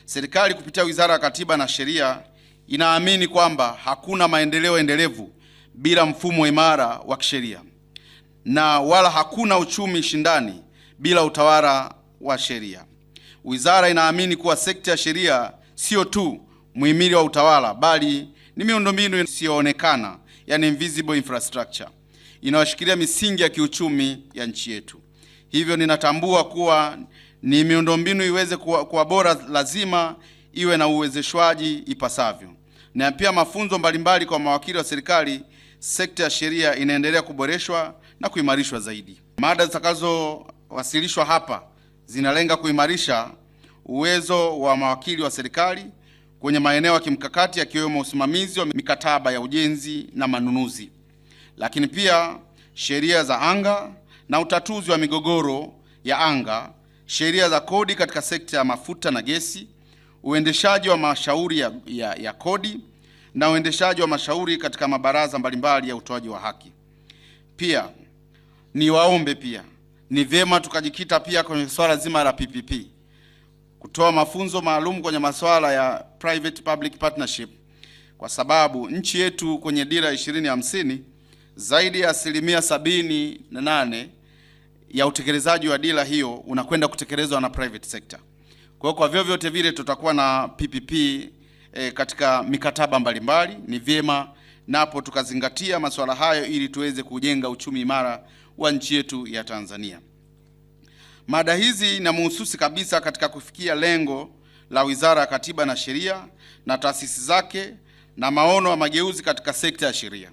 Serikali kupitia Wizara ya Katiba na Sheria inaamini kwamba hakuna maendeleo endelevu bila mfumo imara wa kisheria, na wala hakuna uchumi shindani bila utawala wa sheria. Wizara inaamini kuwa sekta ya sheria sio tu muhimili wa utawala, bali ni miundombinu isiyoonekana, yani invisible infrastructure, inayoshikilia misingi ya kiuchumi ya nchi yetu. Hivyo ninatambua kuwa ni miundombinu iweze kuwa bora, lazima iwe na uwezeshwaji ipasavyo. Na pia mafunzo mbalimbali kwa mawakili wa serikali, sekta ya sheria inaendelea kuboreshwa na kuimarishwa zaidi. Mada zitakazowasilishwa hapa zinalenga kuimarisha uwezo wa mawakili wa serikali kwenye maeneo ya kimkakati yakiwemo usimamizi wa mikataba ya ujenzi na manunuzi, lakini pia sheria za anga na utatuzi wa migogoro ya anga, sheria za kodi katika sekta ya mafuta na gesi, uendeshaji wa mashauri ya kodi na uendeshaji wa mashauri katika mabaraza mbalimbali ya utoaji wa haki. Pia niwaombe pia ni vyema tukajikita pia kwenye swala zima la PPP, kutoa mafunzo maalum kwenye masuala ya private public partnership, kwa sababu nchi yetu kwenye dira 2050 zaidi ya 78% ya utekelezaji wa dira hiyo unakwenda kutekelezwa na private sector. Kwa vyovyote vile tutakuwa na PPP katika mikataba mbalimbali. Ni vyema napo tukazingatia masuala hayo ili tuweze kujenga uchumi imara wa nchi yetu ya Tanzania. Mada hizi na mahususi kabisa katika kufikia lengo la Wizara ya Katiba na Sheria na taasisi zake na maono ya mageuzi katika sekta ya sheria.